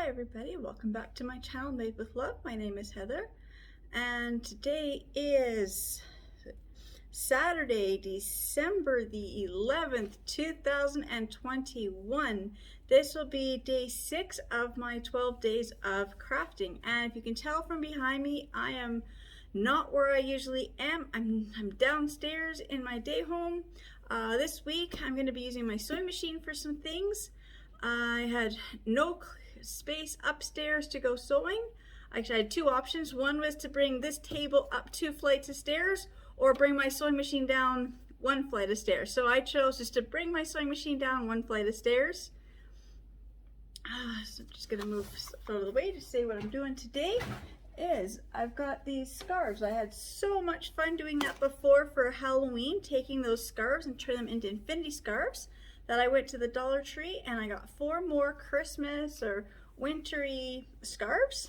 Hi everybody, welcome back to my channel Made with Love. My name is Heather and today is Saturday, December the 11th, 2021. This will be day 6 of my 12 days of crafting, and if you can tell from behind me, I am not where I usually am. I'm downstairs in my day home. This week I'm going to be using my sewing machine for some things. I had no space upstairs to go sewing. Actually, I had two options. One was to bring this table up 2 flights of stairs or bring my sewing machine down 1 flight of stairs. So I chose just to bring my sewing machine down 1 flight of stairs. So I'm just going to move out of the way to say what I'm doing today. I've got these scarves. I had so much fun doing that before for Halloween, taking those scarves and turning them into infinity scarves, that I went to the Dollar Tree and I got 4 more Christmas or wintry scarves.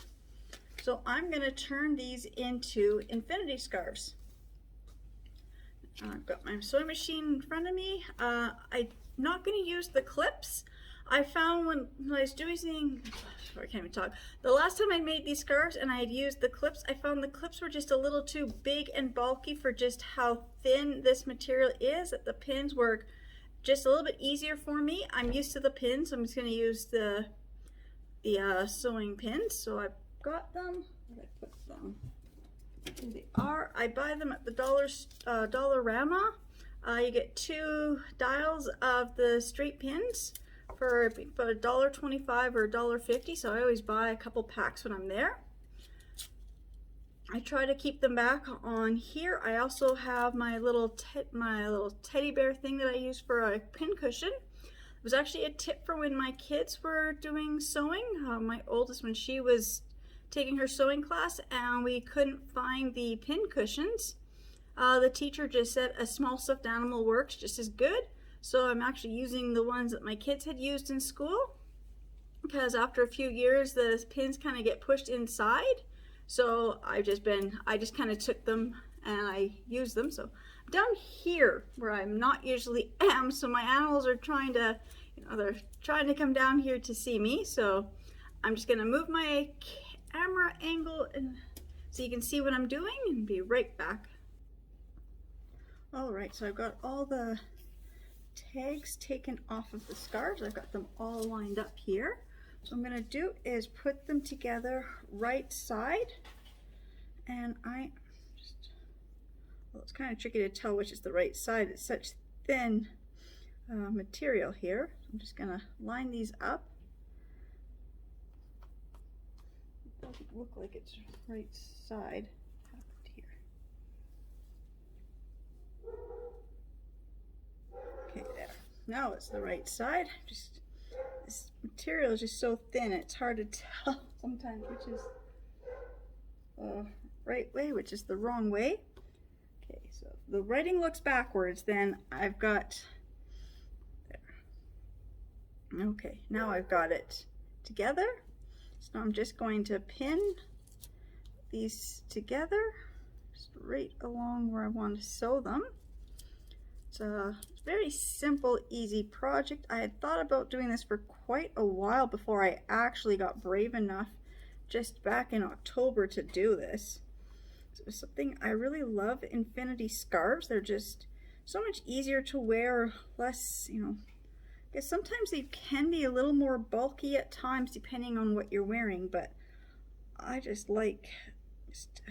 So I'm going to turn these into infinity scarves. I've got my sewing machine in front of me. I'm not going to use the clips. I found when I was doing, I can't even talk. The last time I made these scarves and I had used the clips, I found the clips were just a little too big and bulky for just how thin this material is, that the pins were just a little bit easier for me. I'm used to the pins, so I'm just going to use the sewing pins. So I've got them. Where did I put them? Here they are. I buy them at the Dollarama. You get 2 dials of the straight pins for about $1.25 or $1.50. So I always buy a couple packs when I'm there. I try to keep them back on here. I also have my little teddy bear thing that I use for a pin cushion. It was actually a tip for when my kids were doing sewing. My oldest, when she was taking her sewing class and we couldn't find the pin cushions, the teacher just said a small stuffed animal works just as good. So I'm actually using the ones that my kids had used in school, because after a few years the pins kind of get pushed inside. So I just kind of took them and I used them. So down here where I'm not usually am, so my animals are trying to, they're trying to come down here to see me. So I'm just gonna move my camera angle and so you can see what I'm doing and be right back. All right, so I've got all the tags taken off of the scarves. I've got them all lined up here. So what I'm going to do is put them together right side, and well, it's kind of tricky to tell which is the right side. It's such thin material here. I'm just going to line these up. It doesn't look like it's right side. Okay, there. Now it's the right side. This material is just so thin, it's hard to tell sometimes which is the right way, which is the wrong way. Okay, so if the writing looks backwards, then I've got there. Okay, now I've got it together. So I'm just going to pin these together straight along where I want to sew them. It's a very simple, easy project. I had thought about doing this for quite a while before I actually got brave enough just back in October to do this. So it's something I really love, infinity scarves. They're just so much easier to wear, less, I guess sometimes they can be a little more bulky at times depending on what you're wearing, but I just like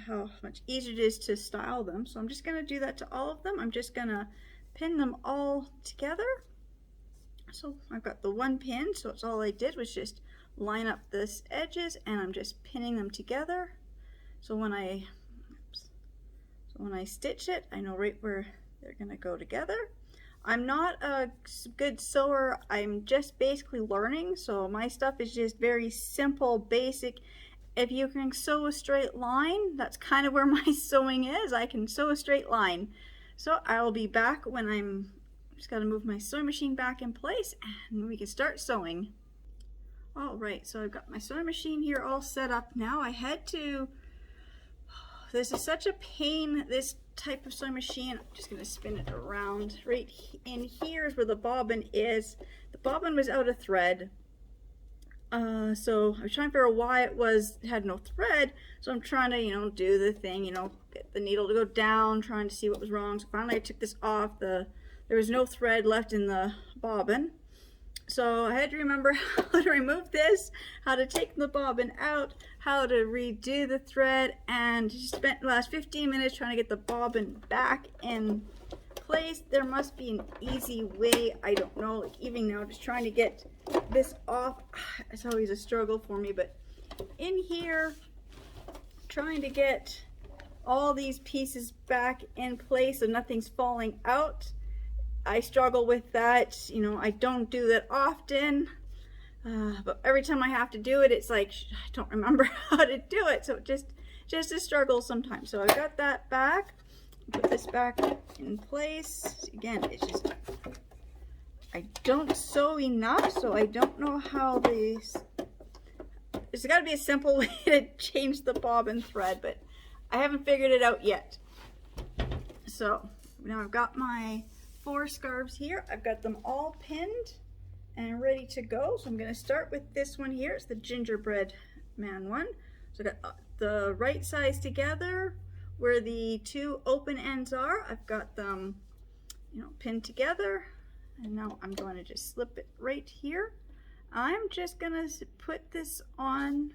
how much easier it is to style them. So I'm just going to do that to all of them. I'm just going to pin them all together. So I've got the 1 pin, so it's all I did was just line up this edges and I'm just pinning them together. So when I stitch it, I know right where they're gonna go together. I'm not a good sewer. I'm just basically learning, so my stuff is just very simple, basic. If you can sew a straight line, that's kind of where my sewing is. I can sew a straight line. So I will be back when I'm just got to move my sewing machine back in place and we can start sewing. All right, so I've got my sewing machine here all set up now. I had to, this is such a pain, this type of sewing machine. I'm just going to spin it around. Right in here is where the bobbin is. The bobbin was out of thread. So I was trying to figure out why it had no thread. So I'm trying to, do the thing, get the needle to go down, trying to see what was wrong. So finally I took this off. There was no thread left in the bobbin. So I had to remember how to remove this, how to take the bobbin out, how to redo the thread, and spent the last 15 minutes trying to get the bobbin back in place. There must be an easy way. I don't know. Like even now, just trying to get this off, it's always a struggle for me. But in here, trying to get all these pieces back in place so nothing's falling out, I struggle with that. I don't do that often, but every time I have to do it, it's like I don't remember how to do it. So just a struggle sometimes. So I got that back. Put this back in place. Again, it's just I don't sew enough, so I don't know how these. There's got to be a simple way to change the bobbin thread, but I haven't figured it out yet. So now I've got my 4 scarves here. I've got them all pinned and ready to go. So I'm going to start with this one here. It's the gingerbread man one. So I got the right sides together where the 2 open ends are. I've got them, pinned together. And now I'm going to just slip it right here. I'm just going to put this on.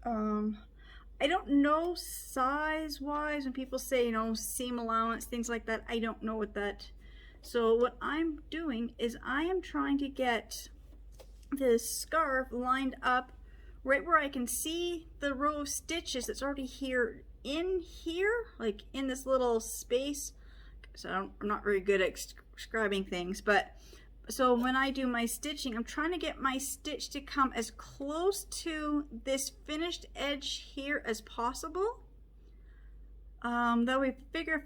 I don't know size-wise when people say, seam allowance, things like that. I don't know what that. So what I'm doing is I am trying to get this scarf lined up right where I can see the row of stitches that's already here, like in this little space. So I'm not very good at describing things, but so when I do my stitching, I'm trying to get my stitch to come as close to this finished edge here as possible. That way, figure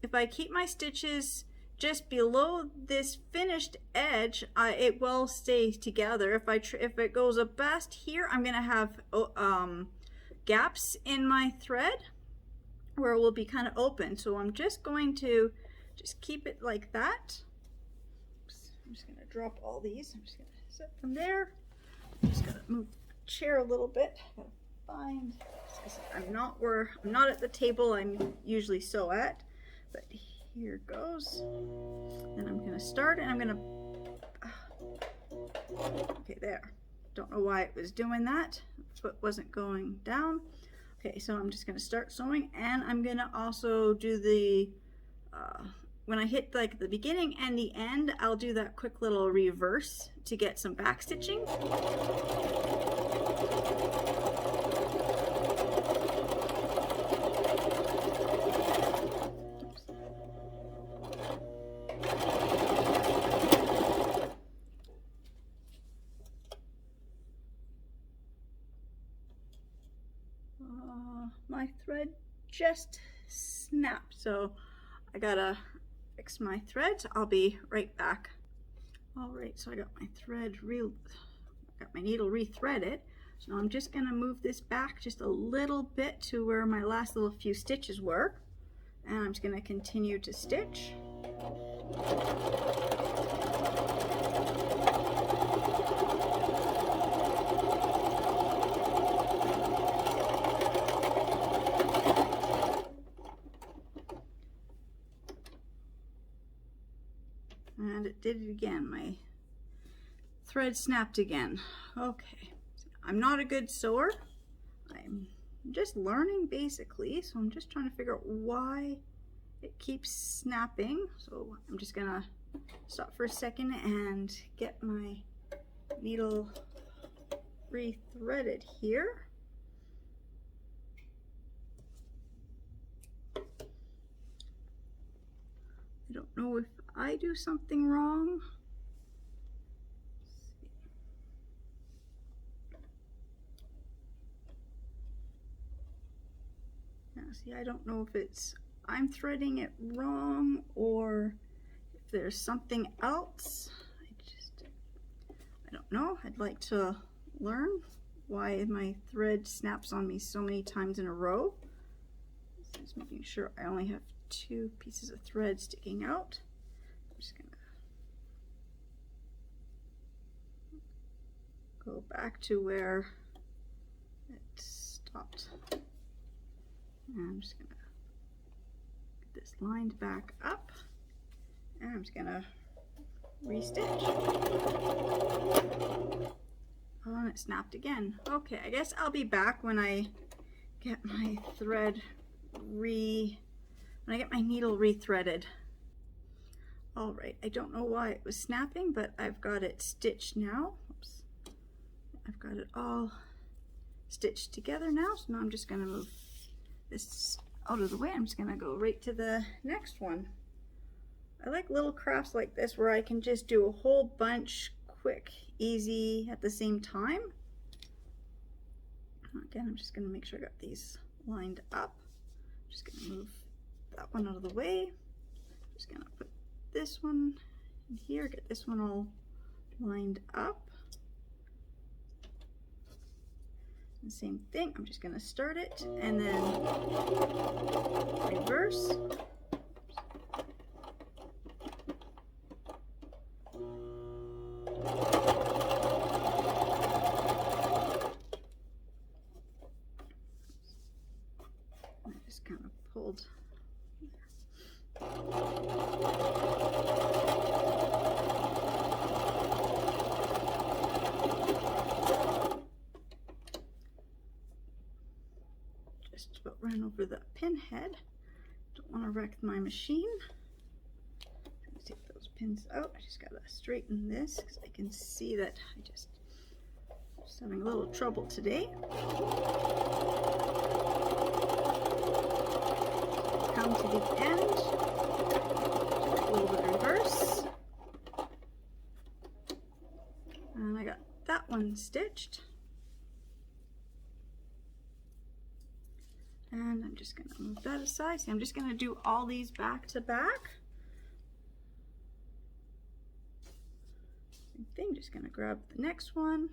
if I keep my stitches just below this finished edge, it will stay together. If it goes past here, I'm gonna have gaps in my thread where it will be kind of open. So I'm just going to keep it like that. Oops, I'm just gonna drop all these. I'm just gonna set them there. I'm just gonna move the chair a little bit. I gotta find. I'm not at the table I'm usually sew at, but here goes. And I'm gonna start, and I'm gonna. Okay, there. Don't know why it was doing that. Foot wasn't going down. Okay, so I'm just gonna start sewing, and I'm gonna also do the. When I hit like the beginning and the end, I'll do that quick little reverse to get some back stitching. My thread just snapped, so I gotta fix my thread. I'll be right back. All right, so I got my got my needle re-threaded. So now I'm just gonna move this back just a little bit to where my last little few stitches were, and I'm just gonna continue to stitch. And it did it again. My thread snapped again. Okay, I'm not a good sewer. I'm just learning basically, so I'm just trying to figure out why it keeps snapping. So I'm just gonna stop for a second and get my needle re-threaded here. I don't know if I do something wrong. Now, see, I don't know if I'm threading it wrong or if there's something else. I don't know. I'd like to learn why my thread snaps on me so many times in a row. Just making sure I only have 2 pieces of thread sticking out. I'm just gonna go back to where it stopped. And I'm just gonna get this lined back up, and I'm just gonna restitch. Oh, and it snapped again. Okay, I guess I'll be back when I get my thread when I get my needle rethreaded. All right, I don't know why it was snapping, but I've got it stitched now. Oops. I've got it all stitched together now, so now I'm just gonna move this out of the way. I'm just gonna go right to the next one. I like little crafts like this where I can just do a whole bunch quick, easy at the same time. Again, I'm just gonna make sure I got these lined up. Just gonna move that one out of the way. Just gonna put this one in here, get this one all lined up. And same thing, I'm just gonna start it and then reverse. I just kind of pulled. Just about ran over the pin head. Don't want to wreck my machine. Take those pins out. I just gotta straighten this because I can see that I'm just having a little trouble today. Come to the end, a little bit reverse, and I got that one stitched. And I'm just gonna move that aside. See, I'm just gonna do all these back to back. Same thing, just gonna grab the next one.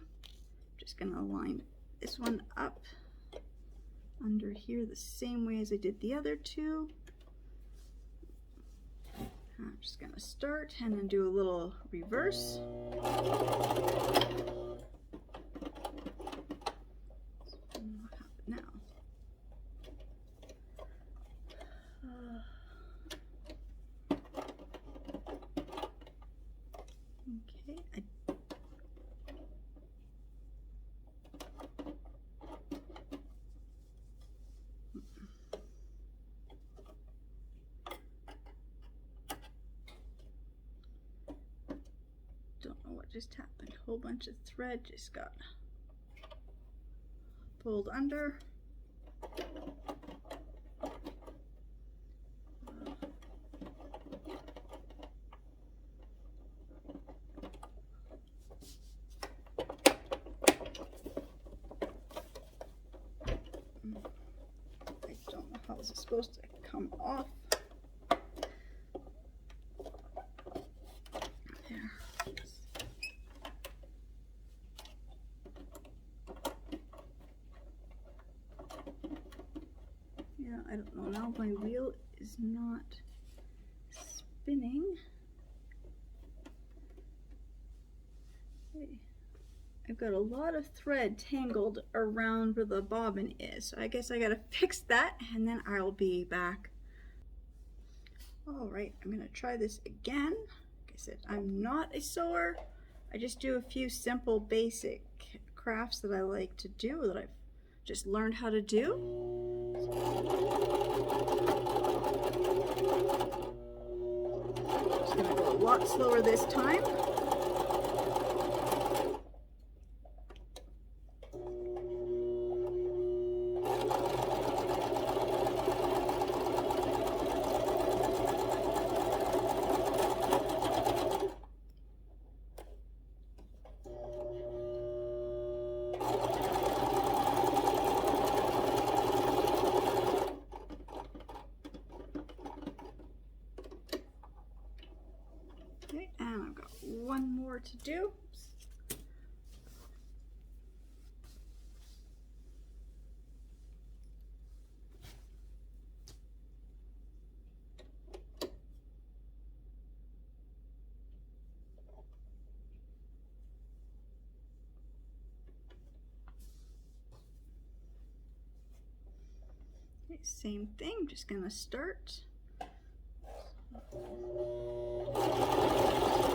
Just gonna line this one up under here the same way as I did the other two. I'm just gonna start and then do a little reverse. What happened now? Okay, don't know what just happened. A whole bunch of thread just got pulled under. I don't know how this is supposed to come off. There. Yeah, I don't know. Now my wheel is not spinning. Okay. I've got a lot of thread tangled around where the bobbin is, so I guess I gotta fix that and then I'll be back. All right, I'm gonna try this again. Like I said, I'm not a sewer. I just do a few simple basic crafts that I like to do, that I've just learned how to do. Just gonna go a lot slower this time. Okay, and I've got one more to do. same thing, I'm just gonna start.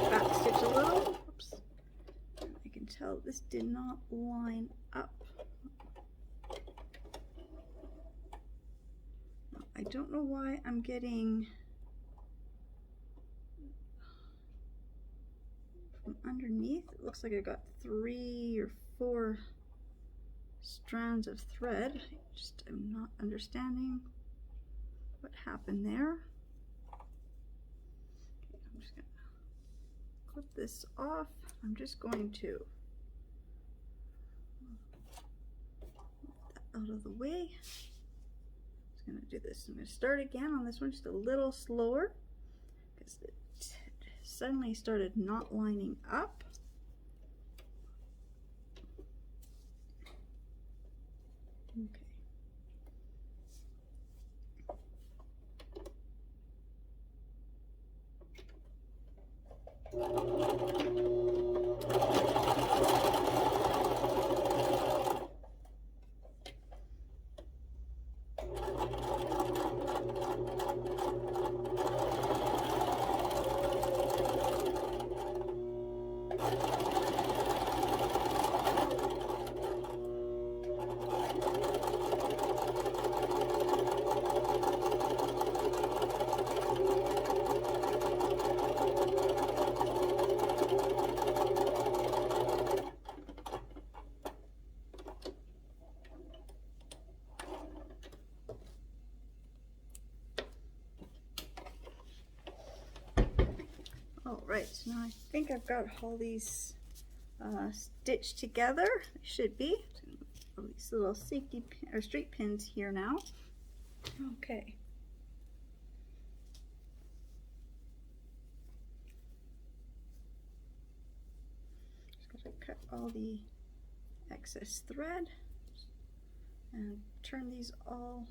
Back stitch a little. Oops. I can tell this did not line up. I don't know why I'm getting from underneath. It looks like I got 3 or 4 strands of thread. I'm not understanding what happened there. I'm just gonna clip this off. I'm just going to move that out of the way. I'm gonna do this. I'm gonna start again on this one, just a little slower because it suddenly started not lining up. Okay. All right, so now I think I've got all these stitched together. They should be. All these little safety pin, or straight pins here now. Okay. Just gotta cut all the excess thread and turn these all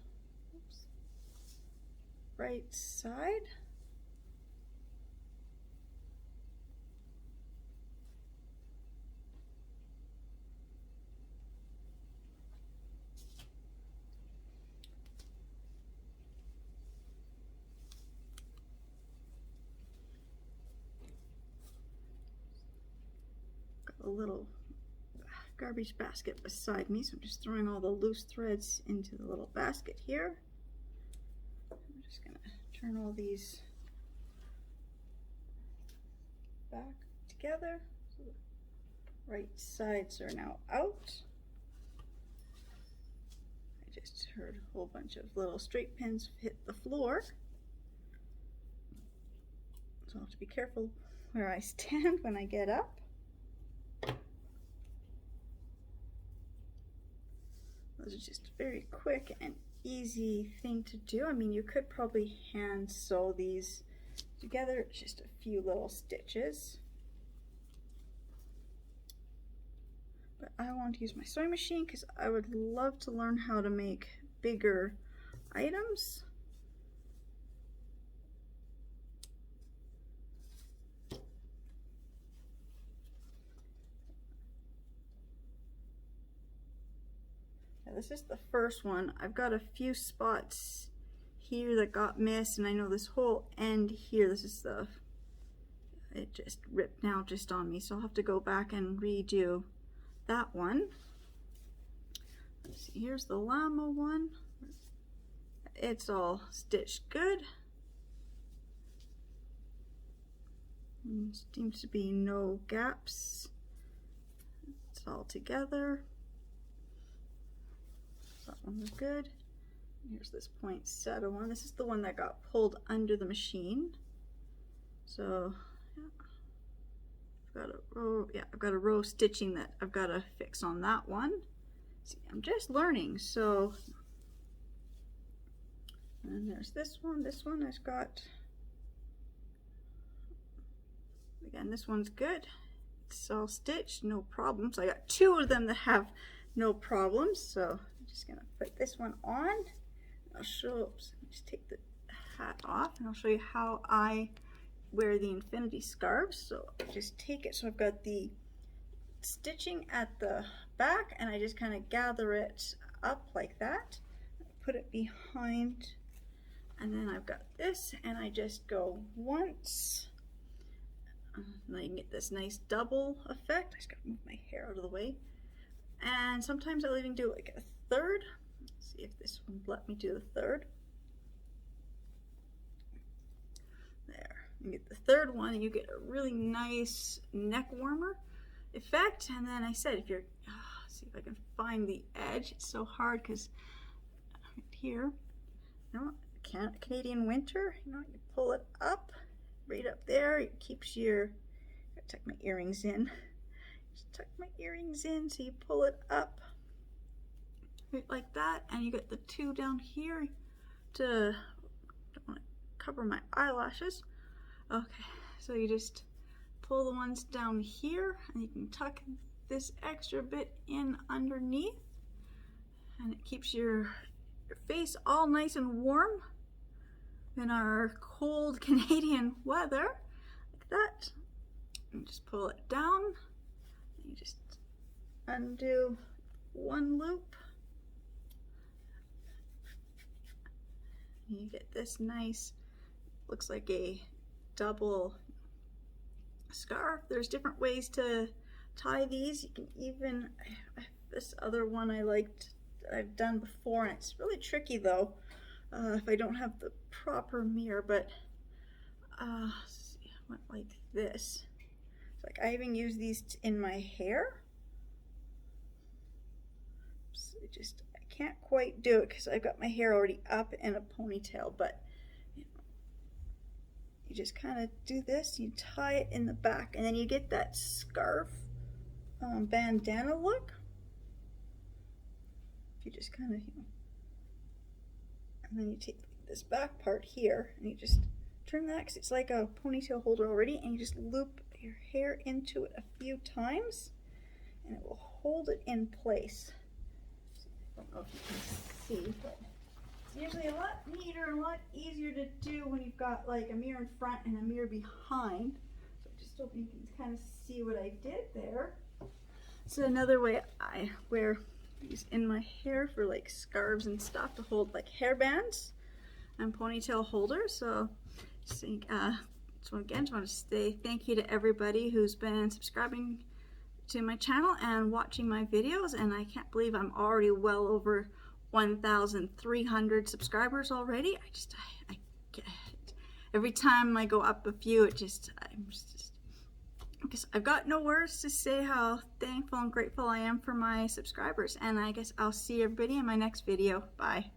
right side. A little garbage basket beside me, so I'm just throwing all the loose threads into the little basket here. I'm just gonna turn all these back together so the right sides are now out. I just heard a whole bunch of little straight pins hit the floor, so I'll have to be careful where I stand when I get up. This is just a very quick and easy thing to do. I mean, you could probably hand sew these together. It's just a few little stitches. But I want to use my sewing machine because I would love to learn how to make bigger items. This is the first one. I've got a few spots here that got missed, and I know this whole end here, this is the, it just ripped now just on me, so I'll have to go back and redo that one. Let's see, here's the llama one. It's all stitched good. Seems to be no gaps. It's all together. That one was good. Here's this poinsettia one. This is the one that got pulled under the machine. So yeah, I've got a row stitching that I've got to fix on that one. See, I'm just learning. So, and there's this one. This one has got, again, this one's good. It's all stitched, no problems. I got 2 of them that have no problems. So I'm just gonna put this one on. I'll show, just take the hat off and I'll show you how I wear the infinity scarves. So I just take it, so I've got the stitching at the back and I just kind of gather it up like that. put it behind, and then I've got this, and I just go once, and I can get this nice double effect. I just gotta move my hair out of the way. And sometimes I'll even do like a third. Let's see if this one will let me do the third. There, you get the third one, and you get a really nice neck warmer effect. And then I said, if you're, see if I can find the edge. It's so hard because right here, you know, Canadian winter, you know, you pull it up, right up there. It keeps your, gotta tuck my earrings in. Just tuck my earrings in, so you pull it up, right like that, and you get the two down here to, don't want to cover my eyelashes. Okay, so you just pull the ones down here, and you can tuck this extra bit in underneath, and it keeps your face all nice and warm in our cold Canadian weather, like that. And just pull it down, and you just undo one loop, and you get this nice, looks like a double scarf. There's different ways to tie these. You can even, this other one I liked, I've done before, and it's really tricky though if I don't have the proper mirror, but see, I went like this. It's like I even use these in my hair. So I can't quite do it because I've got my hair already up in a ponytail, but you just kind of do this, you tie it in the back, and then you get that scarf bandana look. You just kind of, and then you take this back part here, and you just turn that, because it's like a ponytail holder already, and you just loop your hair into it a few times, and it will hold it in place. I don't know if you can see, but it's usually a lot neater and a lot easier to do when you've got like a mirror in front and a mirror behind. So just hope you can kind of see what I did there. So another way I wear these in my hair for like scarves and stuff to hold like hair bands and ponytail holders. So again, just want to say thank you to everybody who's been subscribing to my channel and watching my videos, and I can't believe I'm already well over 1,300 subscribers already. I get it. Every time I go up a few, because I've got no words to say how thankful and grateful I am for my subscribers, and I guess I'll see everybody in my next video. Bye.